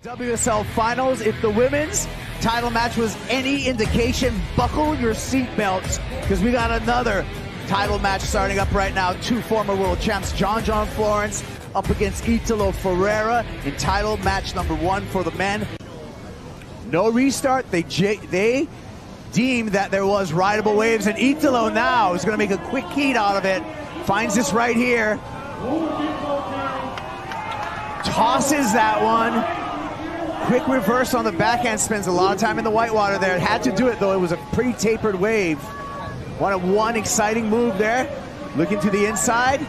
WSL Finals. If the women's title match was any indication, buckle your seatbelts because we got another title match starting up right now. Two former world champs, John Florence up against Italo Ferreira in title match number 1 for the men. No restart. They deemed that there was rideable waves, and Italo now is going to make a quick heat out of it. Finds this right here. Tosses that one. Quick reverse on the backhand, spends a lot of time in the whitewater there. Had to do it though, it was a pretty tapered wave. One exciting move there. Looking to the inside.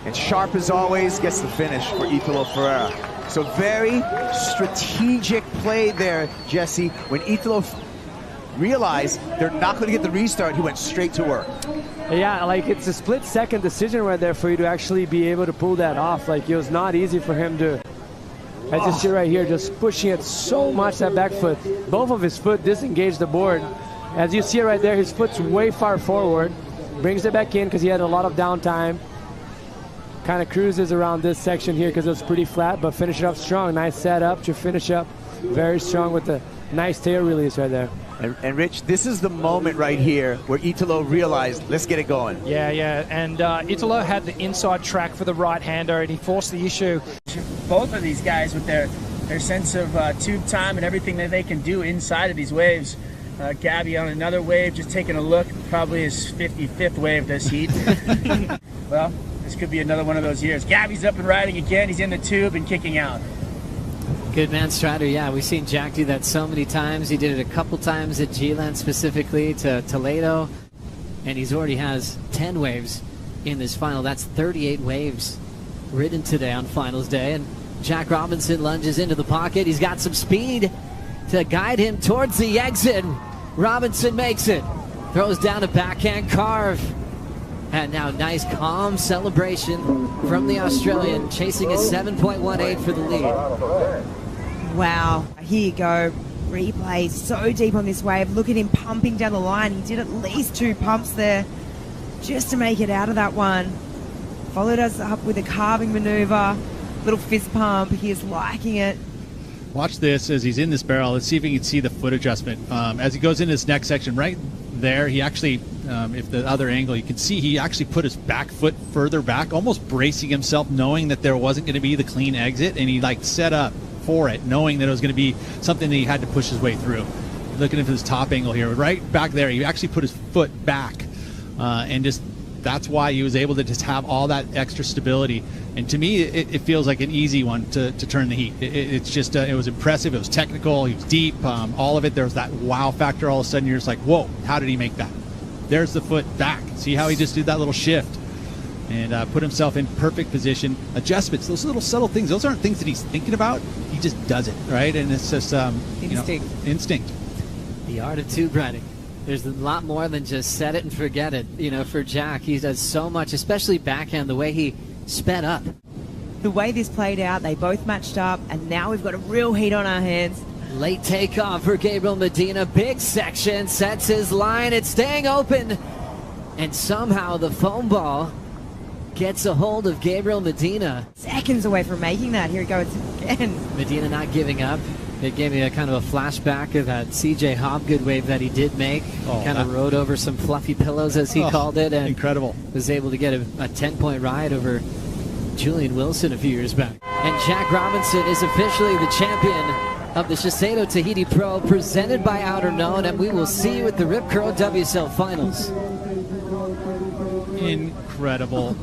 And sharp as always, gets the finish for Italo Ferreira. So very strategic play there, Jesse. When Italo realized they're not going to get the restart, he went straight to work. Yeah, like it's a split-second decision right there for you to actually be able to pull that off. Like it was not easy for him to, as you see right here, just pushing it so much, that back foot. Both of his foot disengaged the board. As you see right there, his foot's way far forward. Brings it back in because he had a lot of downtime. Kind of cruises around this section here because it was pretty flat, but finish it up strong. Nice setup to finish up very strong with the nice tail release right there. And Rich, this is the moment right here where Italo realized, let's get it going. Yeah, and Italo had the inside track for the right-hander, and he forced the issue. Both of these guys with their sense of tube time and everything that they can do inside of these waves. Gabby on another wave, just taking a look, probably his 55th wave this heat. Well, this could be another one of those years. Gabby's up and riding again, he's in the tube and kicking out. Good man, Strider. Yeah, we've seen Jack do that so many times. He did it a couple times at G-Land, specifically to Toledo. And he's already has 10 waves in this final. That's 38 waves ridden today on finals day. And Jack Robinson lunges into the pocket. He's got some speed to guide him towards the exit. Robinson makes it. Throws down a backhand carve. And now nice calm celebration from the Australian, chasing a 7.18 for the lead. Wow, here you go. Replay so deep on this wave. Look at him pumping down the line. He did at least 2 pumps there just to make it out of that one. Followed us up with a carving maneuver. Little fist pump. He is liking it. Watch this as he's in this barrel. Let's see if we can see the foot adjustment. As he goes into this next section, right there, he actually, if the other angle, you can see he actually put his back foot further back, almost bracing himself, knowing that there wasn't going to be the clean exit, and he like set up for it, knowing that it was going to be something that he had to push his way through. Looking at this top angle here, right back there, he actually put his foot back, and just that's why he was able to just have all that extra stability. And to me, it feels like an easy one to turn the heat. It's just, it was impressive. It was technical. He was deep. All of it. There was that wow factor. All of a sudden, you're just like, whoa, how did he make that? There's the foot back. See how he just did that little shift and put himself in perfect position. Adjustments, those little subtle things, those aren't things that he's thinking about. He just does it, right? And it's just, instinct. The art of tube riding. There's a lot more than just set it and forget it. You know, for Jack, he does so much, especially backhand, the way he sped up. The way this played out, they both matched up, and now we've got a real heat on our hands. Late takeoff for Gabriel Medina. Big section, sets his line. It's staying open. And somehow the foam ball gets a hold of Gabriel Medina. Seconds away from making that. Here it goes again. Medina not giving up. It gave me a kind of a flashback of that CJ Hobgood wave that he did make. Kind of rode over some fluffy pillows, as he called it. And incredible. Was able to get a 10-point ride over Julian Wilson a few years back. And Jack Robinson is officially the champion of the Shiseido Tahiti Pro, presented by Outerknown, and we will see you at the Rip Curl WSL Finals. Incredible.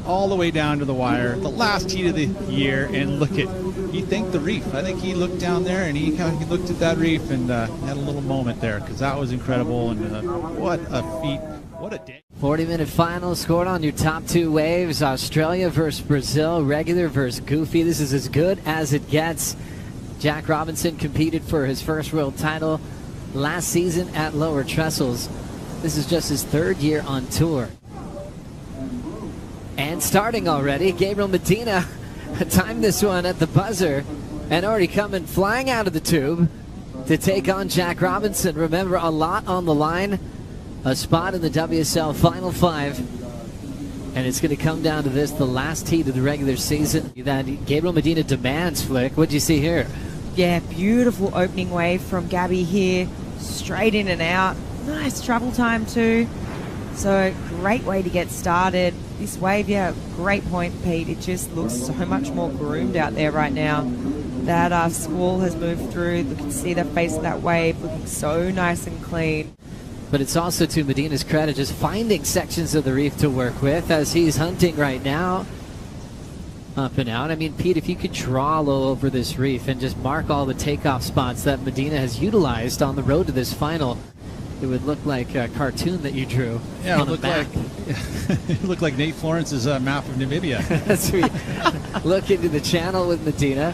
All the way down to the wire, the last heat of the year, and look at, he thanked the reef. I think he looked down there and he looked at that reef and had a little moment there, because that was incredible. And what a feat, what a day. 40-minute final scored on your top 2 waves. Australia versus Brazil, regular versus goofy. This is as good as it gets. Jack Robinson competed for his first world title last season at Lower Trestles. This is just his 3rd year on tour. And starting already, Gabriel Medina timed this one at the buzzer and already coming flying out of the tube to take on Jack Robinson. Remember, a lot on the line. A spot in the WSL Final 5. And it's going to come down to this, the last heat of the regular season that Gabriel Medina demands, Flick. What do you see here? Yeah, beautiful opening wave from Gabby here. Straight in and out. Nice travel time too. So great way to get started. This wave, yeah, great point, Pete. It just looks so much more groomed out there right now. That squall has moved through. You can see the face of that wave looking so nice and clean. But it's also to Medina's credit just finding sections of the reef to work with as he's hunting right now. Up and out. I mean, Pete, if you could draw low over this reef and just mark all the takeoff spots that Medina has utilized on the road to this final, it would look like a cartoon that you drew on a map. It looked like Nate Florence's map of Namibia. As we look into the channel with Medina,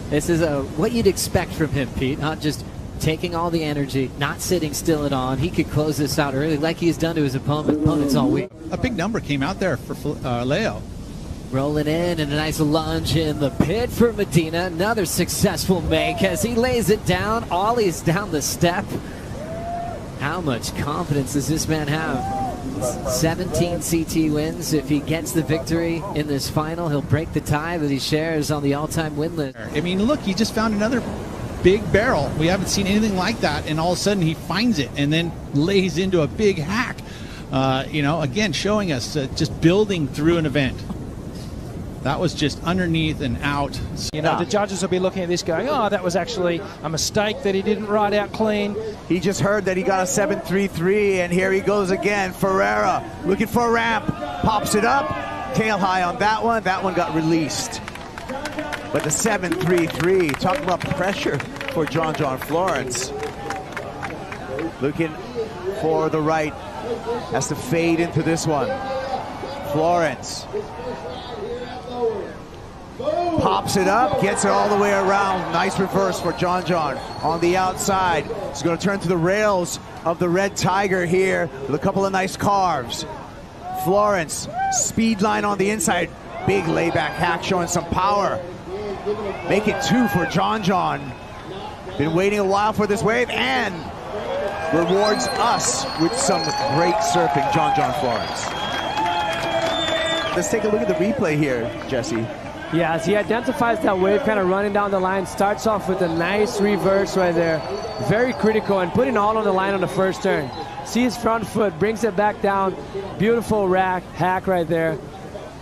this is what you'd expect from him, Pete. Not just taking all the energy, not sitting still at all. He could close this out early like he's done to his opponents all week. A big number came out there for Leo. Rolling in and a nice lunge in the pit for Medina. Another successful make as he lays it down. Ollies down the step. How much confidence does this man have? 17 CT wins. If he gets the victory in this final, he'll break the tie that he shares on the all-time win list. I mean, look, he just found another big barrel. We haven't seen anything like that, and all of a sudden he finds it and then lays into a big hack. Again, showing us just building through an event. That was just underneath and out. The judges will be looking at this going, oh, that was actually a mistake that he didn't ride out clean. He just heard that he got a 7.33, and here he goes again. Ferreira looking for a ramp, pops it up, tail high on that one. That one got released. But the 7.33, talk about pressure for John Florence. Looking for the right, has to fade into this one. Florence pops it up, gets it all the way around. Nice reverse for John on the outside. He's going to turn to the rails of the Red Tiger here with a couple of nice carves. Florence, speed line on the inside. Big layback hack showing some power. Make it 2 for John. Been waiting a while for this wave and rewards us with some great surfing, John Florence. Let's take a look at the replay here, Jesse. Yeah, as he identifies that wave kind of running down the line, starts off with a nice reverse right there. Very critical and putting all on the line on the first turn. See his front foot, brings it back down. Beautiful hack right there.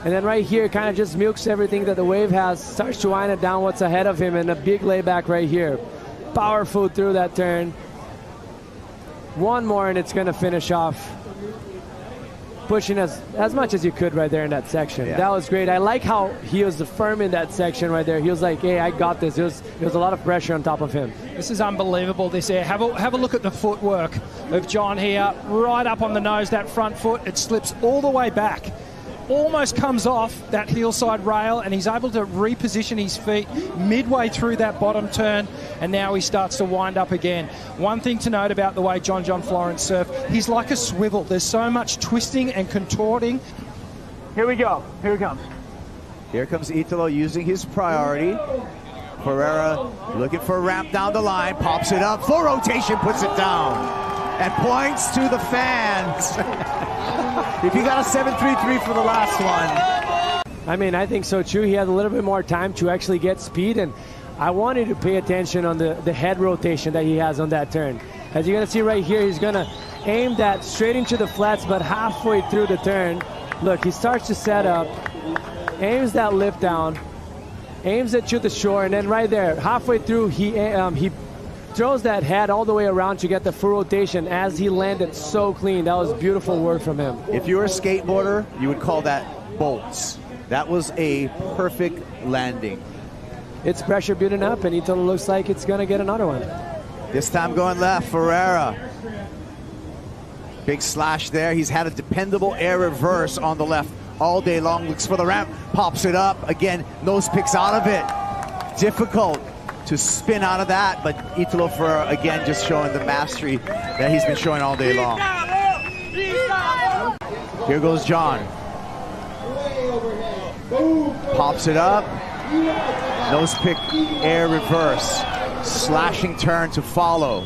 And then right here, kind of just milks everything that the wave has, starts to wind it down what's ahead of him, and a big layback right here. Powerful through that turn. One more and it's going to finish off. Pushing as much as you could right there in that section. Yeah. That was great. I like how he was firm in that section right there. He was like, hey, I got this. There was a lot of pressure on top of him. This is unbelievable, this air. Have a look at the footwork of John here. Right up on the nose, that front foot. It slips all the way back. Almost comes off that hillside rail, and he's able to reposition his feet midway through that bottom turn, and now he starts to wind up again. One thing to note about the way John Florence surf, he's like a swivel. There's so much twisting and contorting. Here we go. Here it comes. Here comes Italo using his priority. Ferreira looking for a ramp down the line, pops it up, full rotation, puts it down, and points to the fans. If you got a 7.33 for the last one. I mean, I think so too. He had a little bit more time to actually get speed, and I wanted to pay attention on the head rotation that he has on that turn. As you're going to see right here, he's going to aim that straight into the flats, but halfway through the turn, look, he starts to set up, aims that lift down, aims it to the shore, and then right there, halfway through, he throws that head all the way around to get the full rotation as he landed so clean. That was beautiful work from him. If you're a skateboarder, you would call that bolts. That was a perfect landing. It's pressure building up, and Italo looks like it's going to get another one. This time going left, Ferreira. Big slash there. He's had a dependable air reverse on the left all day long. Looks for the ramp, pops it up. Again, nose picks out of it. Difficult to spin out of that, but Italo Ferreira again just showing the mastery that he's been showing all day long. Here goes John. Pops it up. Nose pick, air reverse. Slashing turn to follow.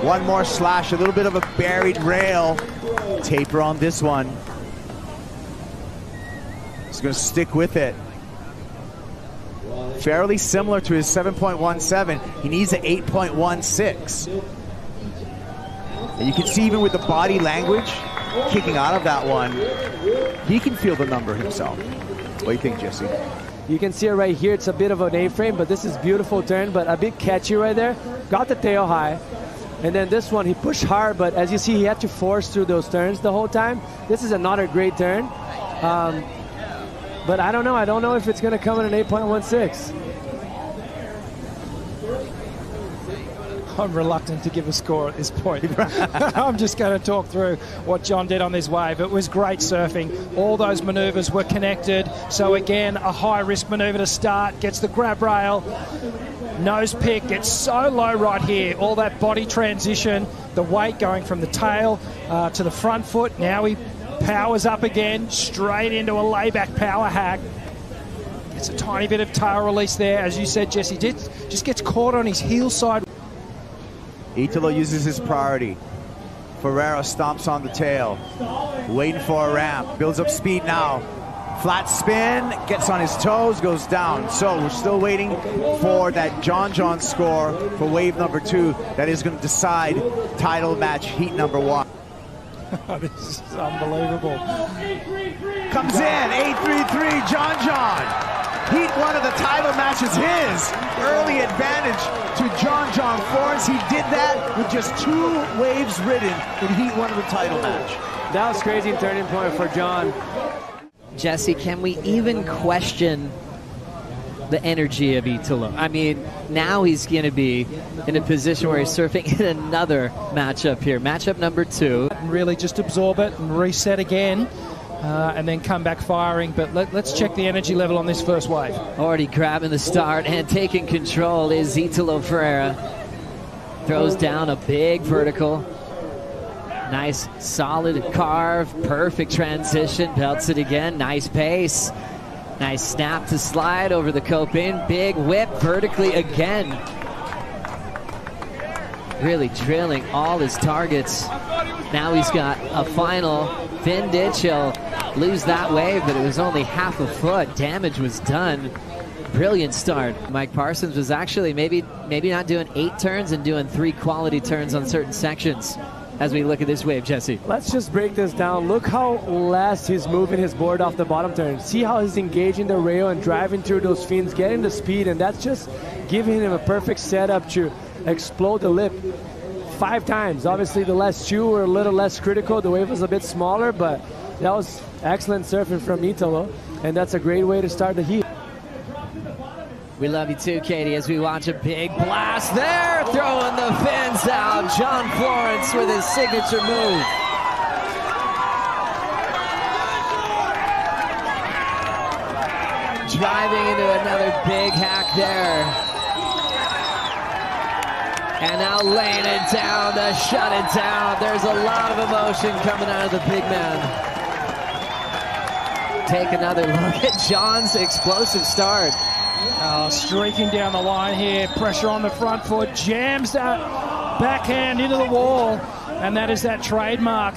One more slash, a little bit of a buried rail. Taper on this one. going to stick with it. Fairly similar to his 7.17. He needs an 8.16. And you can see even with the body language kicking out of that one, he can feel the number himself. What do you think, Jesse? You can see it right here. It's a bit of an A-frame, but this is beautiful turn, but a bit catchy right there. Got the tail high. And then this one, he pushed hard, but as you see, he had to force through those turns the whole time. This is another great turn. But I don't know. I don't know if it's going to come in an 8.16. I'm reluctant to give a score at this point. I'm just going to talk through what John did on this wave. It was great surfing. All those maneuvers were connected. So again, a high-risk maneuver to start. Gets the grab rail. Nose pick. Gets so low right here. All that body transition. The weight going from the tail to the front foot. Now he powers up again. Straight into a layback power hack. It's a tiny bit of tail release there. As you said, Jesse, just gets caught on his heel side. Italo uses his priority. Ferreira stomps on the tail, waiting for a ramp, builds up speed now. Flat spin, gets on his toes, goes down. So we're still waiting for that John score for wave number 2 that is going to decide title match heat number 1. This is unbelievable. Comes in, 8-3-3, John. Heat 1 of the title match is his. Early advantage to John Florence. He did that with just 2 waves ridden in Heat 1 of the title match. That was crazy turning point for John. Jesse, can we even question the energy of Italo? I mean, now he's going to be in a position where he's surfing in another matchup here. Matchup number 2. And really just absorb it and reset again. And then come back firing. But let's check the energy level on this first wave. Already grabbing the start and taking control is Italo Ferreira. Throws down a big vertical. Nice solid carve. Perfect transition. Belts it again. Nice pace. Nice snap to slide over the coping. Big whip vertically again. Really drilling all his targets. Now he's got a final fin ditch. He'll lose that wave, but it was only half a foot. Damage was done. Brilliant start. Mike Parsons was actually maybe not doing 8 turns and doing 3 quality turns on certain sections as we look at this wave, Jesse. Let's just break this down. Look how last he's moving his board off the bottom turn. See how he's engaging the rail and driving through those fins, getting the speed, and that's just giving him a perfect setup to explode the lip 5 times. Obviously, the last 2 were a little less critical. The wave was a bit smaller, but that was excellent surfing from Italo, and that's a great way to start the heat. We love you too, Katie, as we watch a big blast there, throwing the fins out. John Florence with his signature move. Driving into another big hack there. And now laying it down to shut it down. There's a lot of emotion coming out of the big man. Take another look at John's explosive start. Streaking down the line here. Pressure on the front foot. Jams that backhand into the wall. And that is that trademark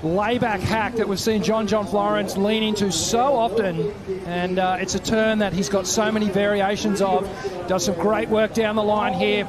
layback hack that we've seen John Florence lean into so often. And it's a turn that he's got so many variations of. Does some great work down the line here.